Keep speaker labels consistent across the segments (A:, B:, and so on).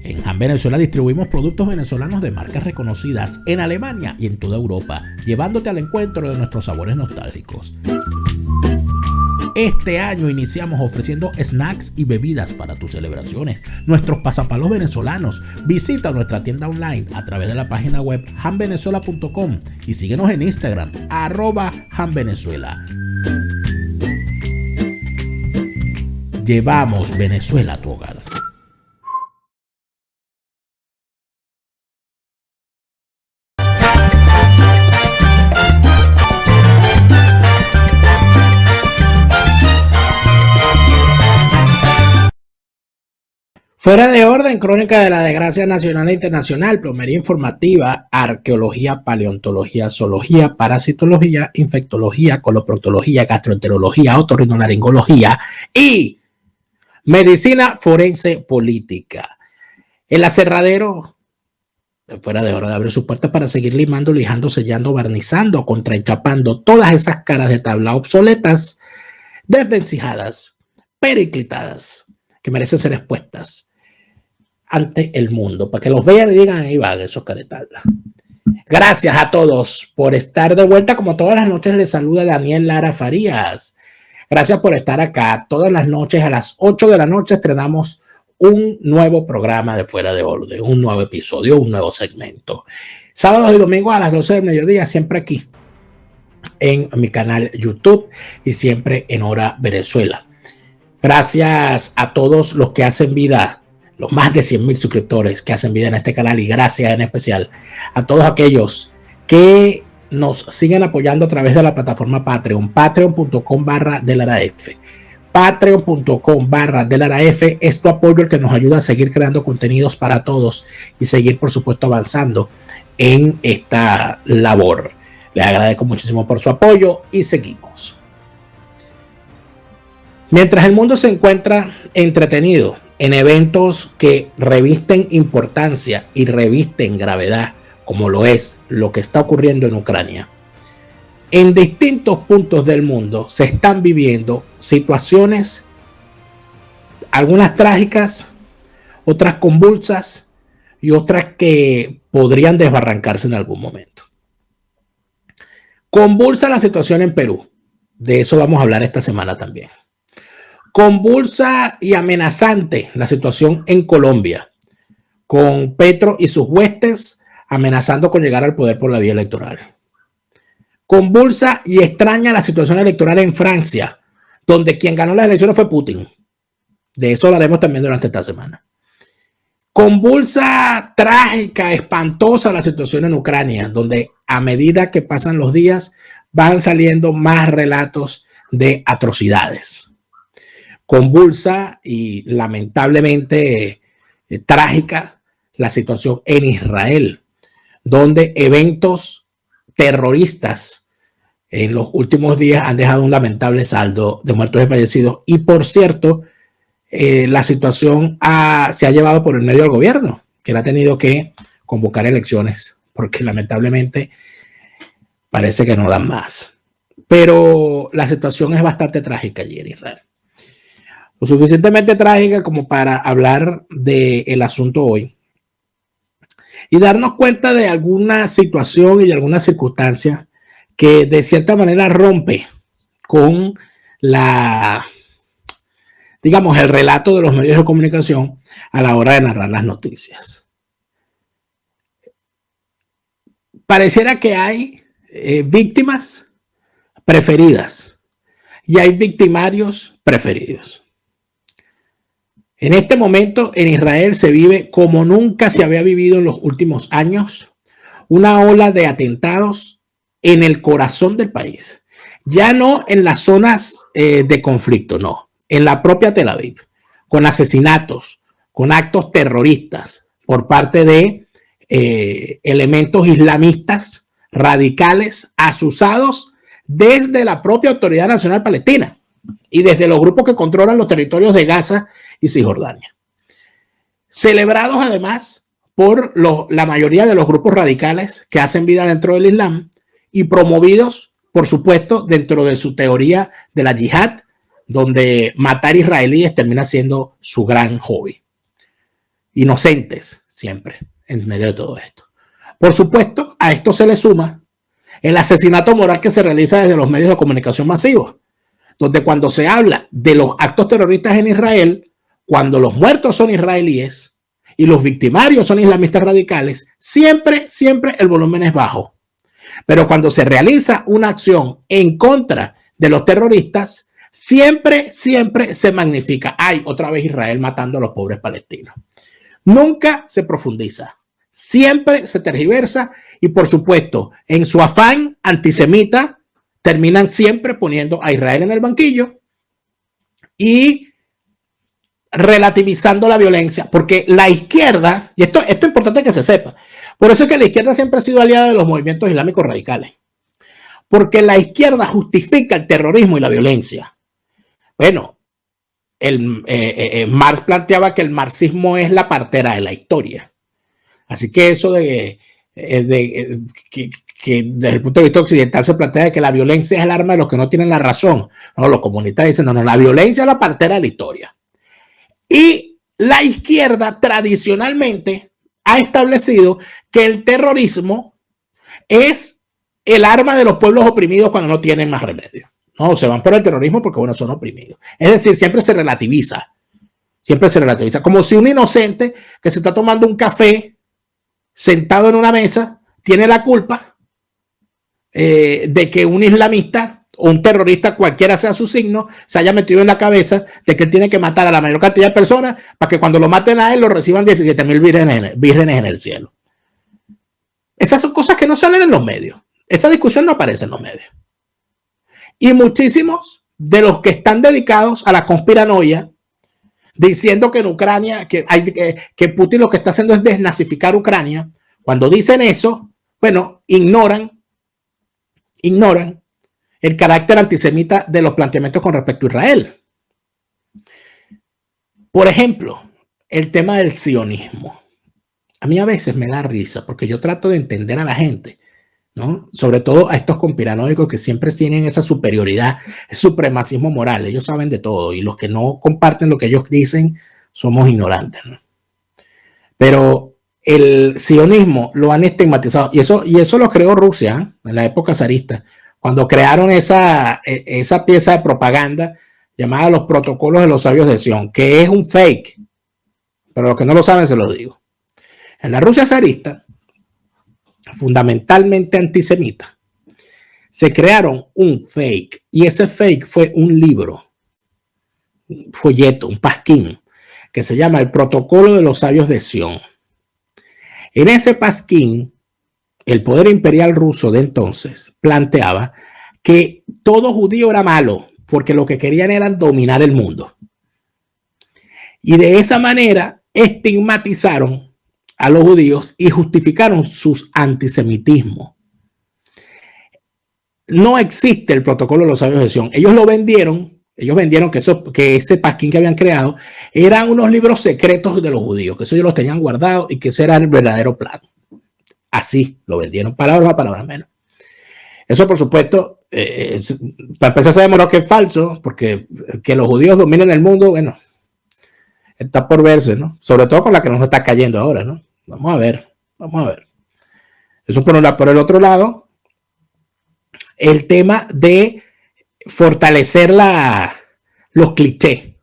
A: En Han Venezuela distribuimos productos venezolanos de marcas reconocidas en Alemania y en toda Europa, llevándote al encuentro de nuestros sabores nostálgicos. Este año iniciamos ofreciendo snacks y bebidas para tus celebraciones. Nuestros pasapalos venezolanos. Visita nuestra tienda online a través de la página web hanvenezuela.com y síguenos en Instagram, @hanvenezuela. Llevamos Venezuela a tu hogar. Fuera de orden, crónica de la desgracia nacional e internacional, plomería informativa, arqueología, paleontología, zoología, parasitología, infectología, coloproctología, gastroenterología, otorrinolaringología y medicina forense política. El aserradero, fuera de orden, abre sus puertas para seguir limando, lijando, sellando, barnizando, contraenchapando todas esas caras de tabla obsoletas, desvencijadas, periclitadas, que merecen ser expuestas ante el mundo, para que los vean y digan, ahí van esos caretablas. Gracias a todos por estar de vuelta. Como todas las noches les saluda Daniel Lara Farías. Gracias por estar acá. Todas las noches a las 8 de la noche estrenamos un nuevo programa de Fuera de Orden, un nuevo episodio, un nuevo segmento. Sábados y domingos a las 12 del mediodía, siempre aquí en mi canal YouTube y siempre en Hora Venezuela. Gracias a todos los que hacen vida, los más de 100,000 suscriptores que hacen vida en este canal, y gracias en especial a todos aquellos que nos siguen apoyando a través de la plataforma Patreon, patreon.com/delaraf. Patreon.com/delaraf es tu apoyo el que nos ayuda a seguir creando contenidos para todos y seguir, por supuesto, avanzando en esta labor. Les agradezco muchísimo por su apoyo y seguimos. Mientras el mundo se encuentra entretenido en eventos que revisten importancia y revisten gravedad, como lo es lo que está ocurriendo en Ucrania, en distintos puntos del mundo se están viviendo situaciones, algunas trágicas, otras convulsas y otras que podrían desbarrancarse en algún momento. Convulsa la situación en Perú. De eso vamos a hablar esta semana también. Convulsa y amenazante la situación en Colombia, con Petro y sus huestes amenazando con llegar al poder por la vía electoral. Convulsa y extraña la situación electoral en Francia, donde quien ganó las elecciones fue Putin. De eso hablaremos también durante esta semana. Convulsa, trágica, espantosa la situación en Ucrania, donde a medida que pasan los días van saliendo más relatos de atrocidades. Convulsa y lamentablemente trágica la situación en Israel, donde eventos terroristas en los últimos días han dejado un lamentable saldo de muertos y fallecidos. Y por cierto, la situación se ha llevado por el medio del gobierno, que ha tenido que convocar elecciones, porque lamentablemente parece que no dan más. Pero la situación es bastante trágica allí en Israel. Lo suficientemente trágica como para hablar del asunto hoy y darnos cuenta de alguna situación y de alguna circunstancia que de cierta manera rompe con el relato de los medios de comunicación a la hora de narrar las noticias. Pareciera que hay víctimas preferidas y hay victimarios preferidos. En este momento en Israel se vive como nunca se había vivido en los últimos años una ola de atentados en el corazón del país. Ya no en las zonas de conflicto, no, en la propia Tel Aviv, con asesinatos, con actos terroristas por parte de elementos islamistas radicales asusados desde la propia Autoridad Nacional Palestina y desde los grupos que controlan los territorios de Gaza y Cisjordania. Celebrados además por la mayoría de los grupos radicales que hacen vida dentro del Islam y promovidos, por supuesto, dentro de su teoría de la yihad, donde matar israelíes termina siendo su gran hobby. inocentes siempre en medio de todo esto. Por supuesto, a esto se le suma el asesinato moral que se realiza desde los medios de comunicación masivos, donde cuando se habla de los actos terroristas en Israel, cuando los muertos son israelíes y los victimarios son islamistas radicales, siempre el volumen es bajo. Pero cuando se realiza una acción en contra de los terroristas, siempre se magnifica. Ay, otra vez Israel matando a los pobres palestinos. Nunca se profundiza, siempre se tergiversa y, por supuesto, en su afán antisemita, terminan siempre poniendo a Israel en el banquillo y relativizando la violencia, porque la izquierda, y esto es importante que se sepa, por eso es que la izquierda siempre ha sido aliada de los movimientos islámicos radicales, porque la izquierda justifica el terrorismo y la violencia. Bueno, Marx planteaba que el marxismo es la partera de la historia. Así que eso que desde el punto de vista occidental se plantea que la violencia es el arma de los que no tienen la razón. No, los comunistas dicen, no, la violencia es la partera de la historia. Y la izquierda tradicionalmente ha establecido que el terrorismo es el arma de los pueblos oprimidos cuando no tienen más remedio. No, se van por el terrorismo porque, bueno, son oprimidos. Es decir, siempre se relativiza. Como si un inocente que se está tomando un café sentado en una mesa tiene la culpa de que un islamista o un terrorista, cualquiera sea su signo, se haya metido en la cabeza de que él tiene que matar a la mayor cantidad de personas para que cuando lo maten a él lo reciban 17,000 vírgenes en el cielo. Esas son cosas que no salen en los medios. Esa discusión no aparece en los medios. Y muchísimos de los que están dedicados a la conspiranoia, diciendo que en Ucrania, que Putin lo que está haciendo es desnazificar Ucrania, cuando dicen eso, bueno, ignoran el carácter antisemita de los planteamientos con respecto a Israel. Por ejemplo, el tema del sionismo. A mí a veces me da risa porque yo trato de entender a la gente, ¿no? Sobre todo a estos conspiranoicos que siempre tienen esa superioridad, ese supremacismo moral. Ellos saben de todo y los que no comparten lo que ellos dicen somos ignorantes, ¿no? Pero el sionismo lo han estigmatizado y eso lo creó Rusia, ¿eh? En la época zarista, cuando crearon esa pieza de propaganda llamada los protocolos de los sabios de Sion, que es un fake, pero los que no lo saben se lo digo. En la Rusia zarista, fundamentalmente antisemita, se crearon un fake y ese fake fue un libro, un folleto, un pasquín que se llama el Protocolo de los Sabios de Sion. En ese pasquín, el poder imperial ruso de entonces planteaba que todo judío era malo porque lo que querían era dominar el mundo. Y de esa manera estigmatizaron a los judíos y justificaron sus antisemitismos. No existe el protocolo de los sabios de Sion. Ellos vendieron que ese pasquín que habían creado eran unos libros secretos de los judíos, que eso ellos los tenían guardados y que ese era el verdadero plan. Así lo vendieron, palabras menos. Eso, por supuesto, para empezar se demostró que es falso, porque que los judíos dominen el mundo, bueno, está por verse, ¿no? Sobre todo con la que nos está cayendo ahora, ¿no? Vamos a ver. Eso por el otro lado, el tema de fortalecer los clichés,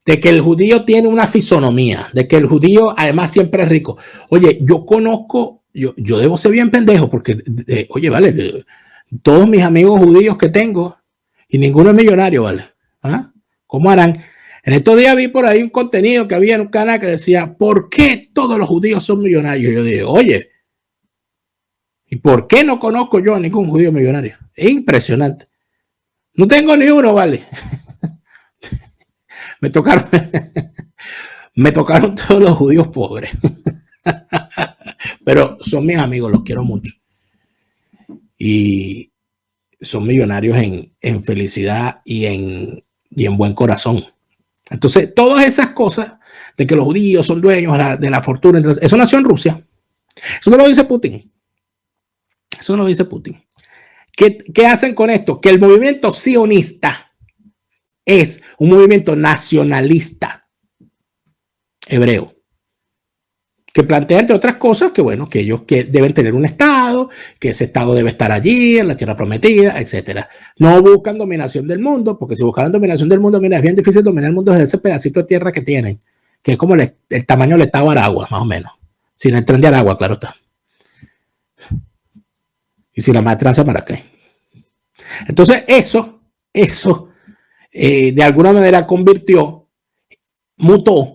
A: de que el judío tiene una fisonomía, de que el judío además siempre es rico. Oye, yo debo ser bien pendejo porque, oye, vale, todos mis amigos judíos que tengo y ninguno es millonario, ¿vale? ¿Ah? ¿Cómo harán? En estos días vi por ahí un contenido que había en un canal que decía, ¿por qué todos los judíos son millonarios? Yo digo, oye, ¿y por qué no conozco yo a ningún judío millonario? Es impresionante. No tengo ni uno, ¿vale? Me tocaron todos los judíos pobres. Pero son mis amigos, los quiero mucho. Y son millonarios en felicidad y en buen corazón. Entonces, todas esas cosas de que los judíos son dueños de la fortuna, entonces, eso nació en Rusia. Eso no lo dice Putin. ¿Qué hacen con esto? Que el movimiento sionista es un movimiento nacionalista hebreo. que plantea, entre otras cosas, que bueno, que ellos deben tener un Estado, que ese Estado debe estar allí, en la tierra prometida, etcétera. No buscan dominación del mundo, porque si buscaran dominación del mundo, mira, es bien difícil dominar el mundo desde ese pedacito de tierra que tienen, que es como el tamaño del estado de Aragua, más o menos. Sin el tren de Aragua, claro está. Y sin la maestranza Maracay. Entonces, eso, de alguna manera mutó,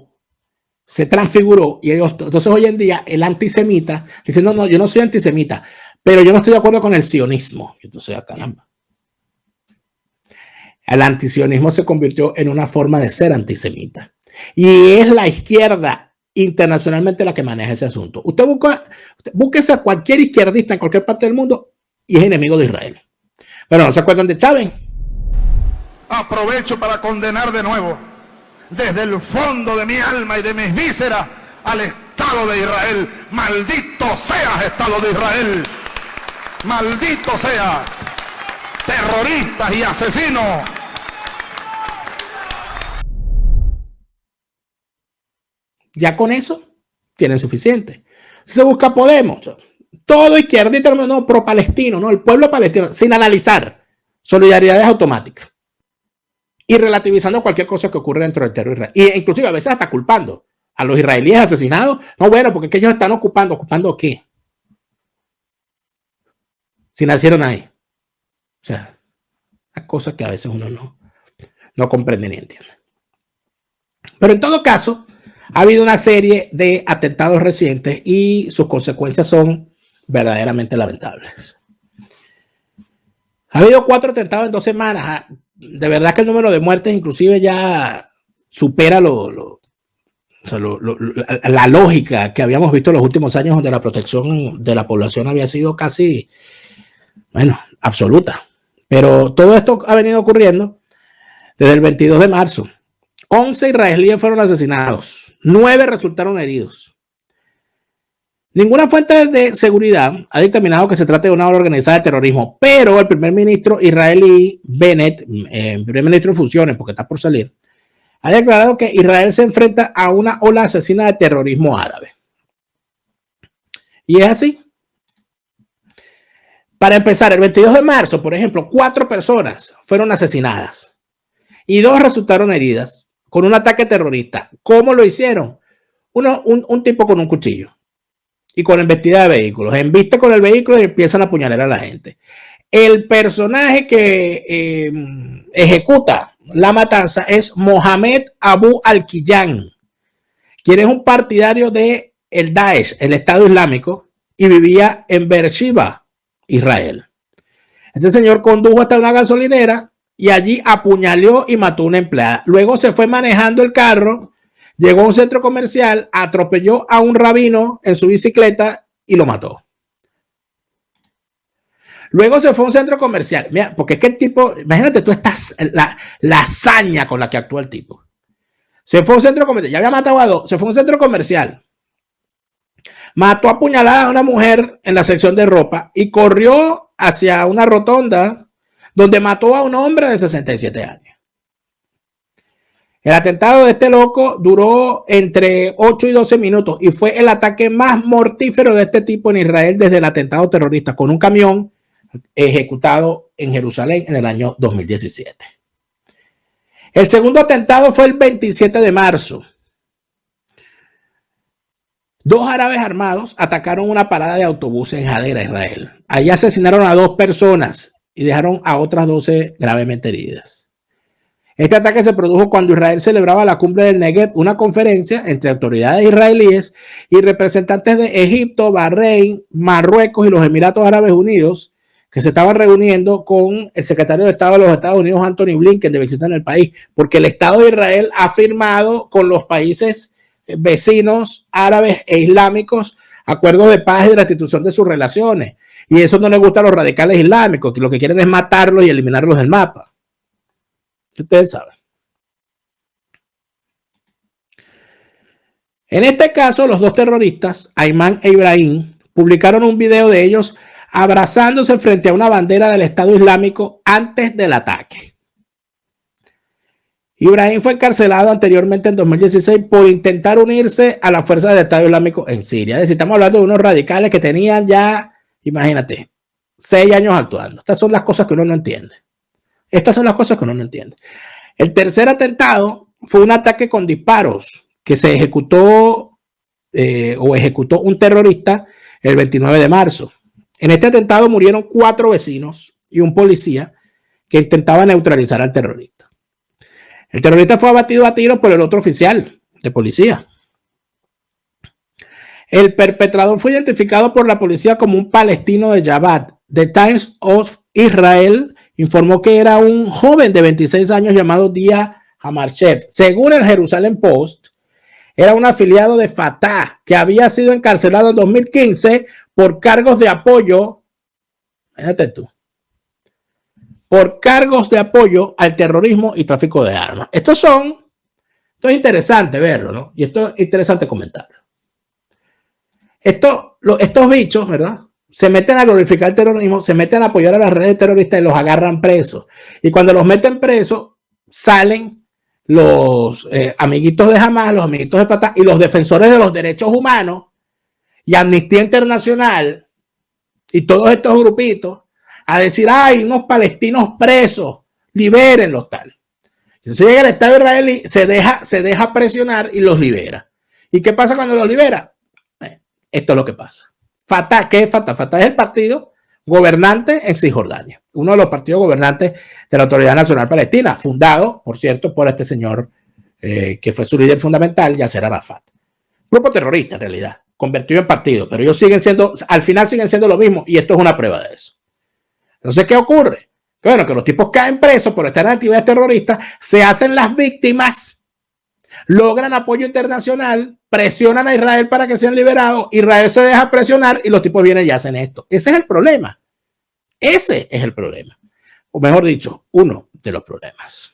A: se transfiguró, y ellos, entonces hoy en día el antisemita dice, no, yo no soy antisemita, pero yo no estoy de acuerdo con el sionismo. Entonces, caramba. El antisionismo se convirtió en una forma de ser antisemita. Y es la izquierda internacionalmente la que maneja ese asunto. Usted búsquese a cualquier izquierdista en cualquier parte del mundo y es enemigo de Israel. Pero no se acuerdan de Chávez.
B: Aprovecho para condenar de nuevo, desde el fondo de mi alma y de mis vísceras, al Estado de Israel. Maldito seas, Estado de Israel. Maldito sea, terroristas y asesinos.
A: Ya con eso tienen suficiente. Se busca Podemos, todo izquierdista, no, pro-palestino, no, el pueblo palestino, sin analizar, solidaridad automática y relativizando cualquier cosa que ocurre dentro del terror israelí, e inclusive a veces hasta culpando a los israelíes asesinados. No, bueno, porque es que ellos están ¿ocupando qué? Si nacieron ahí. O sea, las cosas que a veces uno no comprende ni entiende. Pero en todo caso, ha habido una serie de atentados recientes y sus consecuencias son verdaderamente lamentables. Ha habido 4 atentados en 2 semanas. De verdad que el número de muertes inclusive ya supera la lógica que habíamos visto en los últimos años, donde la protección de la población había sido casi, bueno, absoluta. Pero todo esto ha venido ocurriendo desde el 22 de marzo. 11 israelíes fueron asesinados, 9 resultaron heridos. Ninguna fuente de seguridad ha determinado que se trate de una obra organizada de terrorismo, pero el primer ministro israelí Bennett, primer ministro en funciones, porque está por salir, ha declarado que Israel se enfrenta a una ola asesina de terrorismo árabe. Y es así. Para empezar, el 22 de marzo, por ejemplo, 4 personas fueron asesinadas y 2 resultaron heridas con un ataque terrorista. ¿Cómo lo hicieron? Un tipo con un cuchillo y con embestida de vehículos. Embiste con el vehículo y empiezan a apuñalar a la gente. El personaje que ejecuta la matanza es Mohamed Abu Al-Kiyan, quien es un partidario de el Daesh, el Estado Islámico, y vivía en Beersheba, Israel. Este señor condujo hasta una gasolinera y allí apuñaleó y mató a una empleada. Luego se fue manejando el carro, llegó a un centro comercial, atropelló a un rabino en su bicicleta y lo mató. Luego se fue a un centro comercial. Mira, porque es que el tipo, imagínate tú la hazaña con la que actuó el tipo. Se fue a un centro comercial, ya había matado a 2, se fue a un centro comercial. Mató a puñalada a una mujer en la sección de ropa y corrió hacia una rotonda donde mató a un hombre de 67 años. El atentado de este loco duró entre 8 y 12 minutos y fue el ataque más mortífero de este tipo en Israel desde el atentado terrorista con un camión ejecutado en Jerusalén en el año 2017. El segundo atentado fue el 27 de marzo. 2 árabes armados atacaron una parada de autobuses en Hadera, Israel. Allí asesinaron a 2 personas y dejaron a otras 12 gravemente heridas. Este ataque se produjo cuando Israel celebraba la cumbre del Negev, una conferencia entre autoridades israelíes y representantes de Egipto, Bahrein, Marruecos y los Emiratos Árabes Unidos, que se estaban reuniendo con el secretario de Estado de los Estados Unidos, Anthony Blinken, de visita en el país, porque el Estado de Israel ha firmado con los países vecinos árabes e islámicos acuerdos de paz y de restitución de sus relaciones. Y eso no le gusta a los radicales islámicos, que lo que quieren es matarlos y eliminarlos del mapa. Ustedes saben. En este caso, los 2 terroristas, Ayman e Ibrahim, publicaron un video de ellos abrazándose frente a una bandera del Estado Islámico antes del ataque. Ibrahim fue encarcelado anteriormente en 2016 por intentar unirse a las fuerzas del Estado Islámico en Siria. Es decir, estamos hablando de unos radicales que tenían ya, imagínate, 6 años actuando. Estas son las cosas que uno no entiende. Estas son las cosas que uno no entiende. El tercer atentado fue un ataque con disparos que se ejecutó ejecutó un terrorista el 29 de marzo. En este atentado murieron 4 vecinos y un policía que intentaba neutralizar al terrorista. El terrorista fue abatido a tiros por el otro oficial de policía. El perpetrador fue identificado por la policía como un palestino de Jabad. The Times of Israel informó que era un joven de 26 años llamado Dia Hamarchev. Según el Jerusalem Post, era un afiliado de Fatah que había sido encarcelado en 2015 por cargos de apoyo, fíjate tú, por cargos de apoyo al terrorismo y tráfico de armas. Esto es interesante verlo, ¿no? Y esto es interesante comentarlo. Estos bichos, ¿verdad? Se meten a glorificar el terrorismo, se meten a apoyar a las redes terroristas y los agarran presos. Y cuando los meten presos, salen los amiguitos de Hamas, los amiguitos de Fatah y los defensores de los derechos humanos y Amnistía Internacional y todos estos grupitos a decir, hay unos palestinos presos, libérenlos tal. Entonces llega el Estado israelí, se deja presionar y los libera. ¿Y qué pasa cuando los libera? Esto es lo que pasa. Fatah, ¿qué es Fatah? Fatah es el partido gobernante en Cisjordania, uno de los partidos gobernantes de la Autoridad Nacional Palestina, fundado, por cierto, por este señor que fue su líder fundamental, Yasser Arafat. Grupo terrorista, en realidad, convertido en partido, pero ellos al final siguen siendo lo mismo, y esto es una prueba de eso. Entonces, ¿qué ocurre? Bueno, que los tipos caen presos por estar en actividades terroristas, se hacen las víctimas, logran apoyo internacional, presionan a Israel para que sean liberados, Israel se deja presionar y los tipos vienen y hacen esto. Ese es el problema. Ese es el problema. O mejor dicho, uno de los problemas.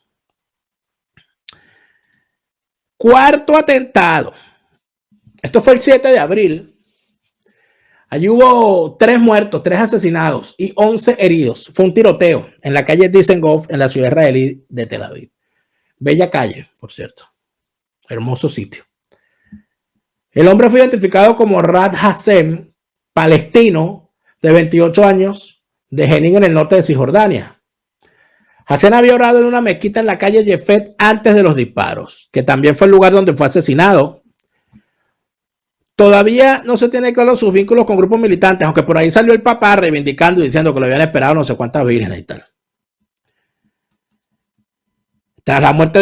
A: Cuarto atentado. Esto fue el 7 de abril. Allí hubo 3 muertos, 3 asesinados y 11 heridos. Fue un tiroteo en la calle Dizengoff, en la ciudad israelí de Tel Aviv. Bella calle, por cierto. Hermoso sitio. El hombre fue identificado como Rad Hassem, palestino de 28 años, de Jenin, en el norte de Cisjordania. Hassem había orado en una mezquita en la calle Yefet antes de los disparos, que también fue el lugar donde fue asesinado. Todavía no se tiene claro sus vínculos con grupos militantes, aunque por ahí salió el papá reivindicando y diciendo que lo habían esperado no sé cuántas vírgenes y tal. Tras la muerte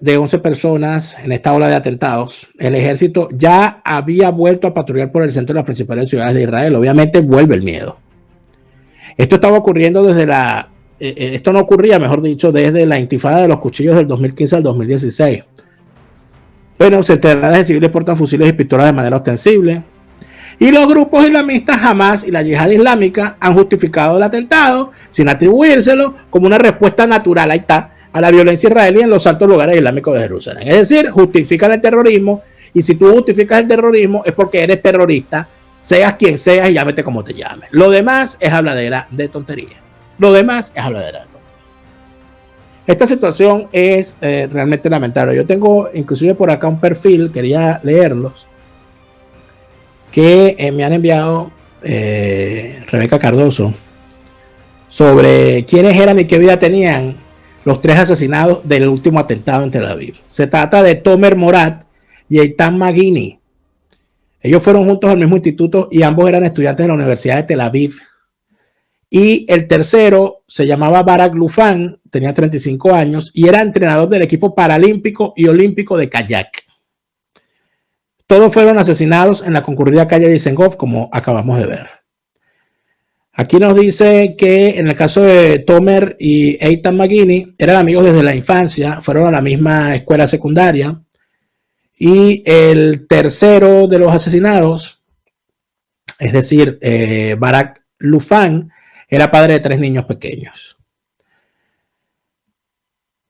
A: de 11 personas en esta ola de atentados, el ejército ya había vuelto a patrullar por el centro de las principales ciudades de Israel. Obviamente vuelve el miedo. Esto estaba ocurriendo esto no ocurría, mejor dicho, desde la intifada de los cuchillos del 2015 al 2016. Bueno, centenares de civiles portan fusiles y pistolas de manera ostensible. Y los grupos islamistas Hamas y la Yihad Islámica han justificado el atentado sin atribuírselo como una respuesta natural, ahí está, a la violencia israelí en los santos lugares islámicos de Jerusalén. Es decir, justifican el terrorismo, y si tú justificas el terrorismo es porque eres terrorista, seas quien seas y llámete como te llames. Lo demás es habladera de tontería. Esta situación es realmente lamentable. Yo tengo inclusive por acá un perfil, quería leerlos, que me han enviado Rebeca Cardoso, sobre quiénes eran y qué vida tenían los 3 asesinados del último atentado en Tel Aviv. Se trata de Tomer Morat y Eitan Magini. Ellos fueron juntos al mismo instituto y ambos eran estudiantes de la Universidad de Tel Aviv. Y el tercero se llamaba Barak Lufan, tenía 35 años y era entrenador del equipo paralímpico y olímpico de kayak. Todos fueron asesinados en la concurrida calle Dizengoff, como acabamos de ver. Aquí nos dice que en el caso de Tomer y Eitan Magini eran amigos desde la infancia, fueron a la misma escuela secundaria. Y el tercero de los asesinados, es decir, Barak Lufan, era padre de 3 niños pequeños.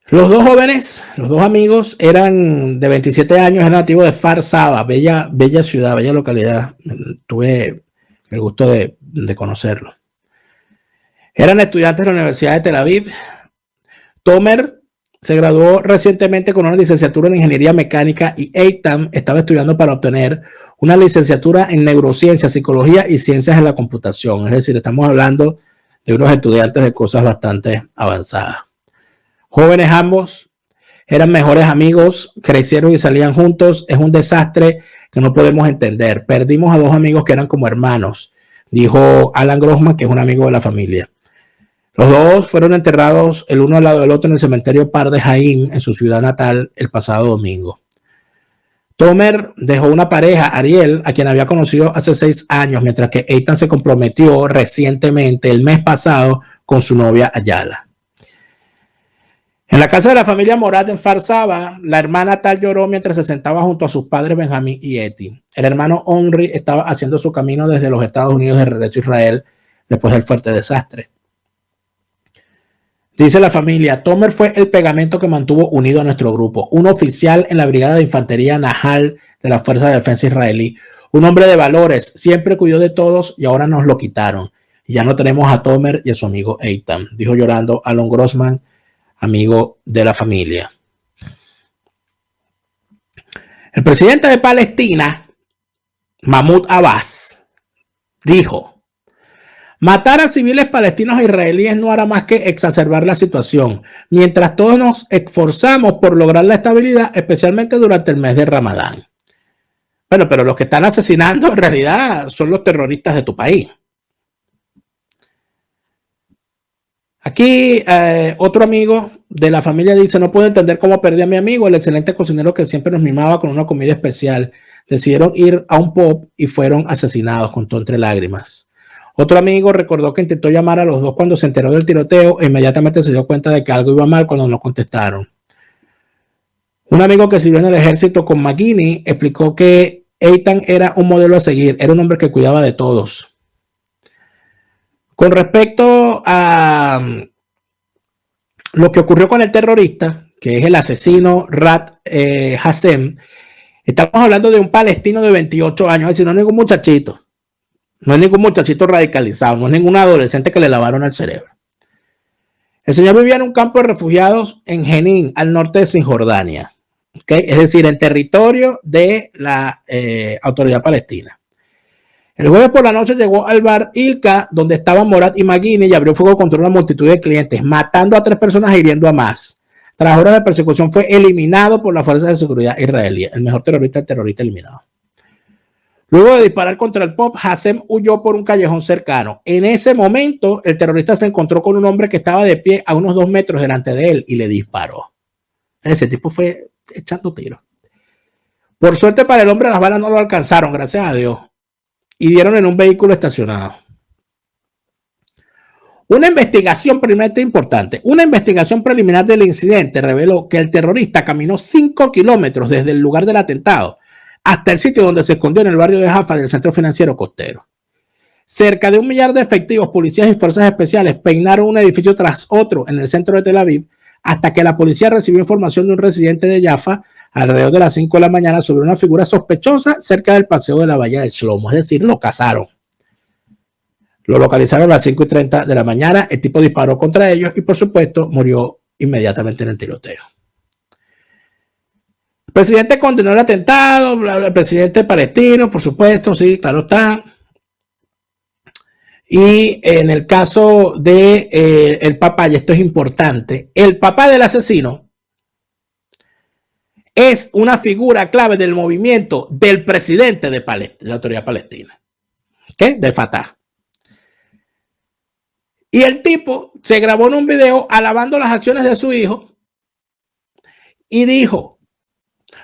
A: Los 2 jóvenes, los 2 amigos, eran de 27 años, eran nativos de Kfar Saba, bella ciudad, bella localidad. Tuve el gusto de conocerlo. Eran estudiantes de la Universidad de Tel Aviv. Tomer se graduó recientemente con una licenciatura en ingeniería mecánica y Eitan estaba estudiando para obtener una licenciatura en neurociencia, psicología y ciencias de la computación. Es decir, estamos hablando de unos estudiantes de cosas bastante avanzadas. Jóvenes ambos, eran mejores amigos, crecieron y salían juntos. Es un desastre que no podemos entender. Perdimos a dos amigos que eran como hermanos, dijo Alan Grossman, que es un amigo de la familia. Los dos fueron enterrados el uno al lado del otro en el cementerio Par de Jaén, en su ciudad natal, el pasado domingo. Tomer dejó una pareja, Ariel, a quien había conocido hace 6 años, mientras que Eitan se comprometió recientemente, el mes pasado, con su novia Ayala. En la casa de la familia Morat en Farsaba, la hermana Tal lloró mientras se sentaba junto a sus padres Benjamín y Eti. El hermano Henry estaba haciendo su camino desde los Estados Unidos de regreso a Israel después del fuerte desastre. Dice la familia, Tomer fue el pegamento que mantuvo unido a nuestro grupo, un oficial en la Brigada de Infantería Nahal de la Fuerza de Defensa Israelí, un hombre de valores, siempre cuidó de todos y ahora nos lo quitaron. Y ya no tenemos a Tomer y a su amigo Eitan, dijo llorando Alan Grossman, amigo de la familia. El presidente de Palestina, Mahmoud Abbas, dijo: matar a civiles palestinos e israelíes no hará más que exacerbar la situación, mientras todos nos esforzamos por lograr la estabilidad, especialmente durante el mes de Ramadán. Bueno, pero los que están asesinando en realidad son los terroristas de tu país. Aquí otro amigo de la familia dice, no puedo entender cómo perdí a mi amigo, el excelente cocinero que siempre nos mimaba con una comida especial. Decidieron ir a un pub y fueron asesinados, contó entre lágrimas. Otro amigo recordó que intentó llamar a los dos cuando se enteró del tiroteo e inmediatamente se dio cuenta de que algo iba mal cuando no contestaron. Un amigo que sirvió en el ejército con McGinney explicó que Eitan era un modelo a seguir, era un hombre que cuidaba de todos. Con respecto a lo que ocurrió con el terrorista, que es el asesino Rat Hassem, estamos hablando de un palestino de 28 años, es decir, no es ningún muchachito. No es ningún muchachito radicalizado, no es ningún adolescente que le lavaron el cerebro. El señor vivía en un campo de refugiados en Jenin, al norte de Cisjordania, ¿okay? Es decir, en territorio de la autoridad palestina. El jueves por la noche llegó al bar Ilka, donde estaban Morat y McGinney, y abrió fuego contra una multitud de clientes, matando a 3 personas e hiriendo a más. Tras horas de persecución fue eliminado por las fuerzas de seguridad israelíes, el mejor terrorista, el terrorista eliminado. Luego de disparar contra el pub, Hassem huyó por un callejón cercano. En ese momento, el terrorista se encontró con un hombre que estaba de pie a unos 2 metros delante de él y le disparó. Ese tipo fue echando tiros. Por suerte para el hombre, las balas no lo alcanzaron, gracias a Dios, y dieron en un vehículo estacionado. Una investigación preliminar del incidente reveló que el terrorista caminó 5 kilómetros desde el lugar del atentado hasta el sitio donde se escondió en el barrio de Jaffa del centro financiero costero. Cerca de 1 millar de efectivos, policías y fuerzas especiales peinaron un edificio tras otro en el centro de Tel Aviv hasta que la policía recibió información de un residente de Jaffa alrededor de las 5 de la mañana sobre una figura sospechosa cerca del paseo de la bahía de Shlomo, es decir, lo cazaron. Lo localizaron a las 5:30 de la mañana, el tipo disparó contra ellos y por supuesto murió inmediatamente en el tiroteo. El presidente condenó el atentado, el presidente palestino, por supuesto, sí, claro está. Y en el caso de el papá, y esto es importante, el papá del asesino es una figura clave del movimiento del presidente de la autoridad palestina, ¿okay? De Fatah. Y el tipo se grabó en un video alabando las acciones de su hijo y dijo: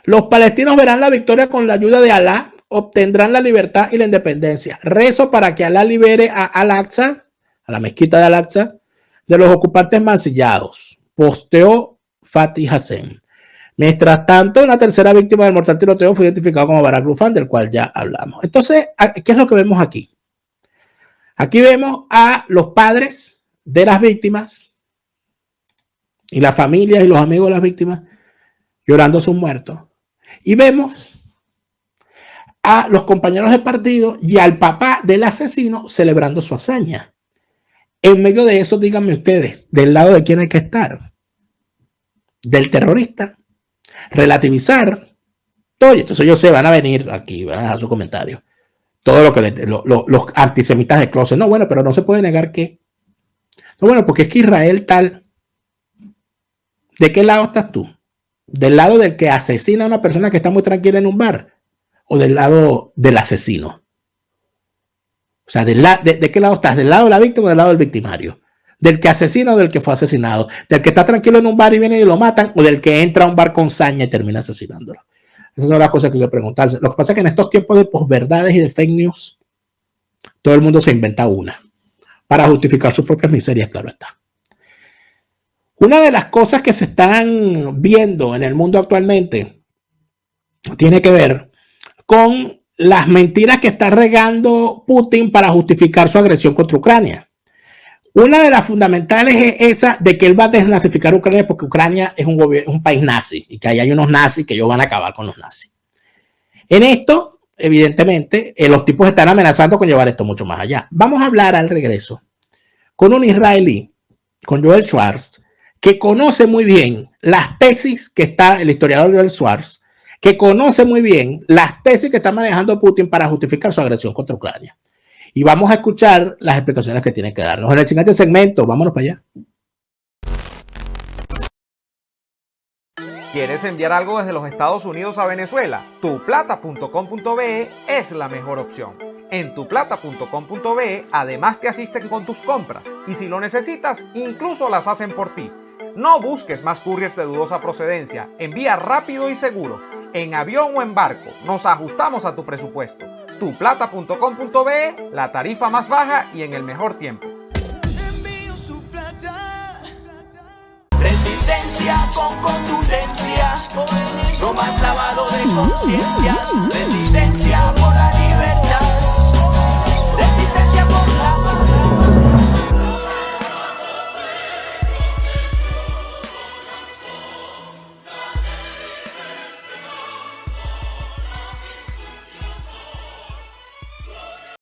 A: los palestinos verán la victoria con la ayuda de Alá, obtendrán la libertad y la independencia. Rezo para que Alá libere a Al-Aqsa, a la mezquita de Al-Aqsa, de los ocupantes mancillados. Posteó Fatih Hassem. Mientras tanto, una tercera víctima del mortal tiroteo fue identificada como Barak Lufan, del cual ya hablamos. Entonces, ¿qué es lo que vemos aquí? Aquí vemos a los padres de las víctimas y las familias y los amigos de las víctimas llorando a sus muertos. Y vemos a los compañeros de partido y al papá del asesino celebrando su hazaña. En medio de eso, díganme ustedes, ¿del lado de quién hay que estar? del terrorista, relativizar todo. Y entonces yo sé, van a venir aquí, van a dejar su comentario. Todo lo que los antisemitas de closet. No, bueno, pero no se puede negar que. No, bueno, porque es que Israel tal. ¿De qué lado estás tú? ¿Del lado del que asesina a una persona que está muy tranquila en un bar? ¿O del lado del asesino? O sea, ¿de qué lado estás? ¿Del lado de la víctima o del lado del victimario? ¿Del que asesina o del que fue asesinado? ¿Del que está tranquilo en un bar y viene y lo matan? ¿O del que entra a un bar con saña y termina asesinándolo? Esas son las cosas que hay que preguntarse. Lo que pasa es que en estos tiempos de posverdades y de fake news, todo el mundo se inventa una para justificar sus propias miserias, claro está. Una de las cosas que se están viendo en el mundo actualmente tiene que ver con las mentiras que está regando Putin para justificar su agresión contra Ucrania. Una de las fundamentales es esa de que él va a desnazificar Ucrania porque Ucrania es un país nazi y que ahí hay unos nazis que ellos van a acabar con los nazis. En esto, evidentemente, los tipos están amenazando con llevar esto mucho más allá. Vamos a hablar al regreso con un israelí, con Joel Schwartz, que conoce muy bien las tesis que está el historiador Joel Schwartz, que conoce muy bien las tesis que está manejando Putin para justificar su agresión contra Ucrania. Y vamos a escuchar las explicaciones que tiene que darnos. En el siguiente segmento, vámonos para allá.
C: ¿Quieres enviar algo desde los Estados Unidos a Venezuela? Tuplata.com.be es la mejor opción. En tuplata.com.be además te asisten con tus compras y si lo necesitas, incluso las hacen por ti. No busques más couriers de dudosa procedencia, envía rápido y seguro. En avión o en barco, nos ajustamos a tu presupuesto. Tuplata.com.be, la tarifa más baja y en el mejor tiempo.
D: Resistencia con contundencia, no más lavado de conciencias. Resistencia, moralidad.